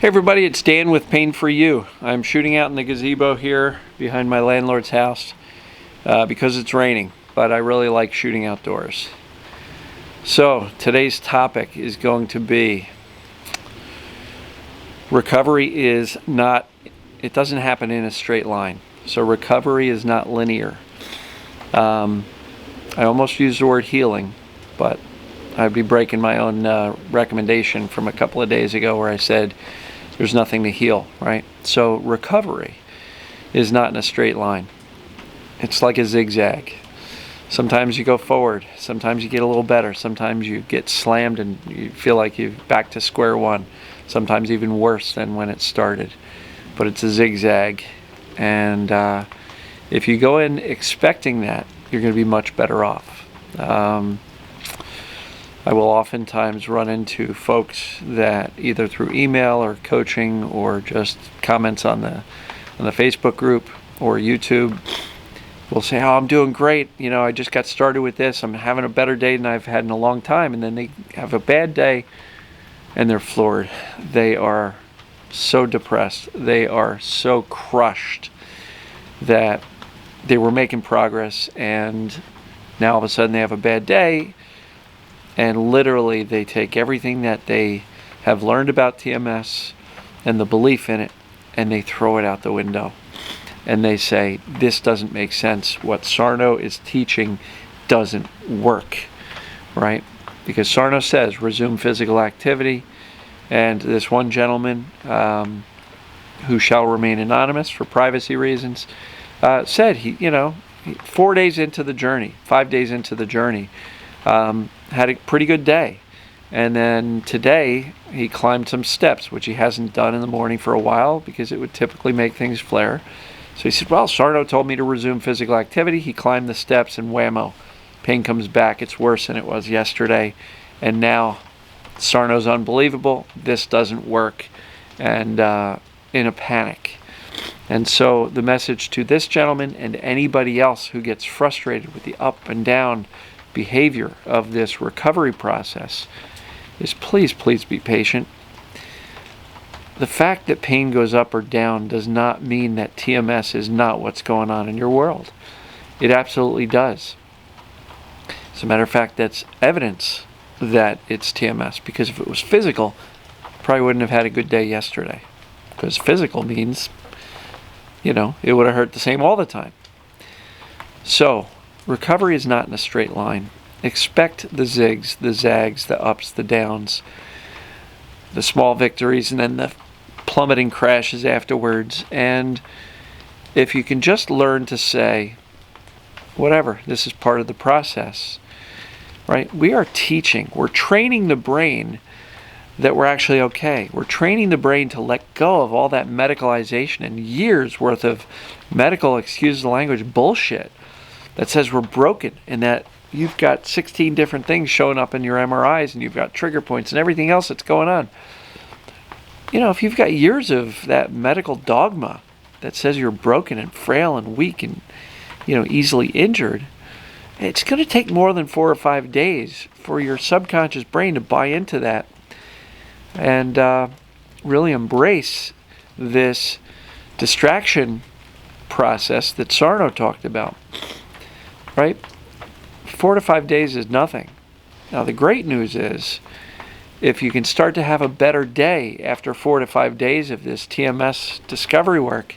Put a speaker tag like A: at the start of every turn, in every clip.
A: Hey everybody, it's Dan with Pain for You. I'm shooting out in the gazebo here behind my landlord's house because it's raining, but I really like shooting outdoors. So today's topic is going to be recovery is not, it doesn't happen in a straight line. So recovery is not linear. I almost used the word healing, but I'd be breaking my own recommendation from a couple of days ago where I said there's nothing to heal, right? So recovery is not in a straight line. It's like a zigzag. Sometimes you go forward, sometimes you get a little better, sometimes you get slammed and you feel like you're back to square one, sometimes even worse than when it started. But it's a zigzag, and if you go in expecting that, you're going to be much better off. I will oftentimes run into folks that either through email or coaching or just comments on the Facebook group or YouTube will say, "Oh, I'm doing great. You know, I just got started with this. I'm having a better day than I've had in a long time." And then they have a bad day and they're floored. They are so depressed. They are so crushed that they were making progress and now all of a sudden they have a bad day. And literally they take everything that they have learned about TMS and the belief in it and they throw it out the window. And they say, this doesn't make sense. What Sarno is teaching doesn't work, right? Because Sarno says, resume physical activity. And this one gentleman, who shall remain anonymous for privacy reasons, said 4 days into the journey, 5 days into the journey, had a pretty good day. And then today he climbed some steps, which he hasn't done in the morning for a while because it would typically make things flare. So he said, well, Sarno told me to resume physical activity. He climbed the steps and whammo, pain comes back. It's worse than it was yesterday. And now Sarno's unbelievable. This doesn't work. And in a panic. And so the message to this gentleman and anybody else who gets frustrated with the up and down behavior of this recovery process is please be patient. The fact that pain goes up or down does not mean that TMS is not what's going on in your world. It absolutely does. As a matter of fact, that's evidence that it's TMS, because if it was physical, probably wouldn't have had a good day yesterday, because physical means it would have hurt the same all the time. So recovery is not in a straight line. Expect the zigs, the zags, the ups, the downs, the small victories, and then the plummeting crashes afterwards. And if you can just learn to say, whatever, this is part of the process, right? We are teaching, we're training the brain that we're actually okay. We're training the brain to let go of all that medicalization and years worth of medical, excuse the language, bullshit that says we're broken and that you've got 16 different things showing up in your MRIs and you've got trigger points and everything else that's going on. If you've got years of that medical dogma that says you're broken and frail and weak and, easily injured, it's going to take more than 4 or 5 days for your subconscious brain to buy into that and really embrace this distraction process that Sarno talked about. Right? 4 to 5 days is nothing. Now the great news is, if you can start to have a better day after 4 to 5 days of this TMS discovery work,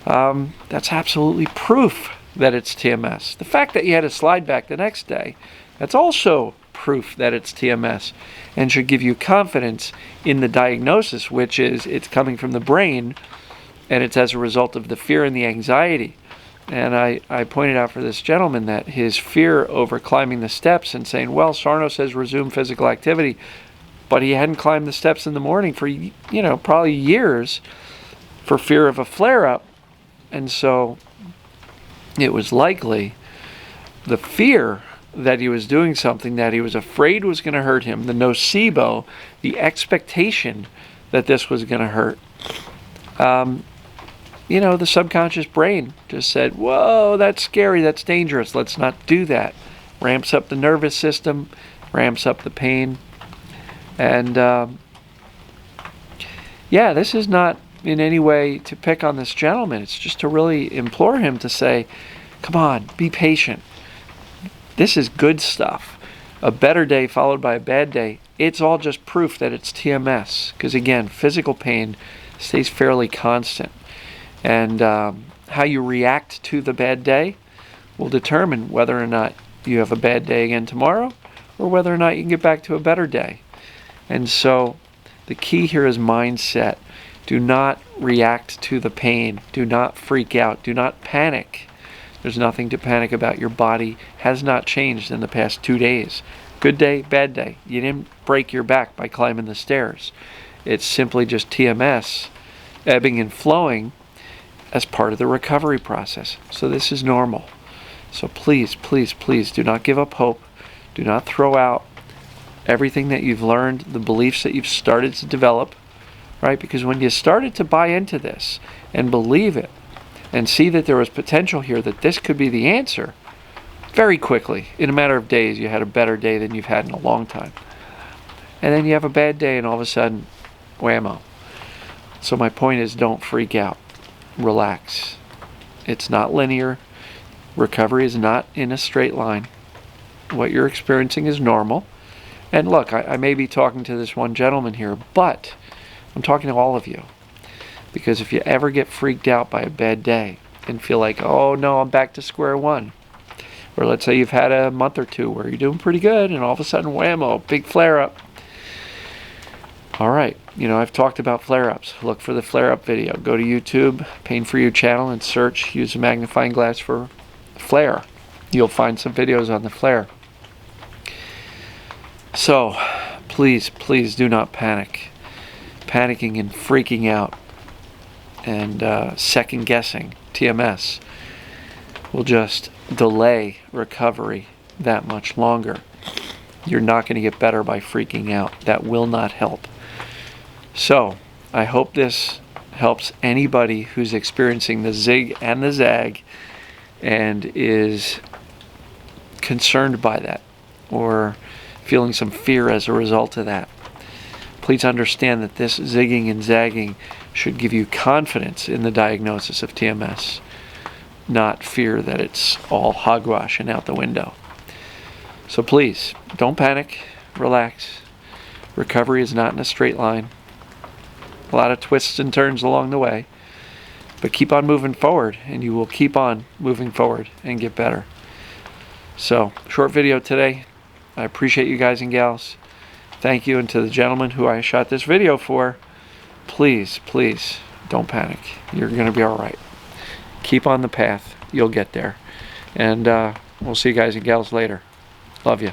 A: that's absolutely proof that it's TMS. The fact that you had a slide back the next day, that's also proof that it's TMS and should give you confidence in the diagnosis, which is it's coming from the brain and it's as a result of the fear and the anxiety. And I pointed out for this gentleman that his fear over climbing the steps and saying, well, Sarno says resume physical activity, but he hadn't climbed the steps in the morning for, probably years for fear of a flare-up. And so it was likely the fear that he was doing something that he was afraid was going to hurt him, the nocebo, the expectation that this was going to hurt. The subconscious brain just said, whoa, that's scary, that's dangerous, let's not do that. Ramps up the nervous system, ramps up the pain. And yeah, this is not in any way to pick on this gentleman. It's just to really implore him to say, come on, be patient. This is good stuff. A better day followed by a bad day, it's all just proof that it's TMS. Because again, physical pain stays fairly constant. And how you react to the bad day will determine whether or not you have a bad day again tomorrow, or whether or not you can get back to a better day. And so the key here is mindset. Do not react to the pain. Do not freak out. Do not panic. There's nothing to panic about. Your body has not changed in the past 2 days. Good day, bad day. You didn't break your back by climbing the stairs. It's simply just TMS ebbing and flowing as part of the recovery process. So this is normal. So please, please, please do not give up hope. Do not throw out everything that you've learned, the beliefs that you've started to develop, right? Because when you started to buy into this and believe it and see that there was potential here, that this could be the answer, very quickly, in a matter of days, you had a better day than you've had in a long time. And then you have a bad day and all of a sudden, whammo. So my point is, don't freak out. Relax. It's not linear. Recovery is not in a straight line. What you're experiencing is normal. And look, I may be talking to this one gentleman here, but I'm talking to all of you. Because if you ever get freaked out by a bad day and feel like, oh no, I'm back to square one. Or let's say you've had a month or two where you're doing pretty good and all of a sudden, whammo, big flare up. All right, I've talked about flare-ups. Look for the flare-up video. Go to YouTube, Pain For You channel, and search, use a magnifying glass for flare. You'll find some videos on the flare. So, please, please do not panic. Panicking and freaking out and second-guessing TMS will just delay recovery that much longer. You're not going to get better by freaking out. That will not help. So, I hope this helps anybody who's experiencing the zig and the zag and is concerned by that or feeling some fear as a result of that. Please understand that this zigging and zagging should give you confidence in the diagnosis of TMS, not fear that it's all hogwash and out the window. So please, don't panic, relax. Recovery is not in a straight line. A lot of twists and turns along the way, but keep on moving forward and you will keep on moving forward and get better. So, short video today. I appreciate you guys and gals. Thank you, and to the gentleman who I shot this video for, please, please don't panic. You're going to be all right. Keep on the path. You'll get there. And we'll see you guys and gals later. Love you.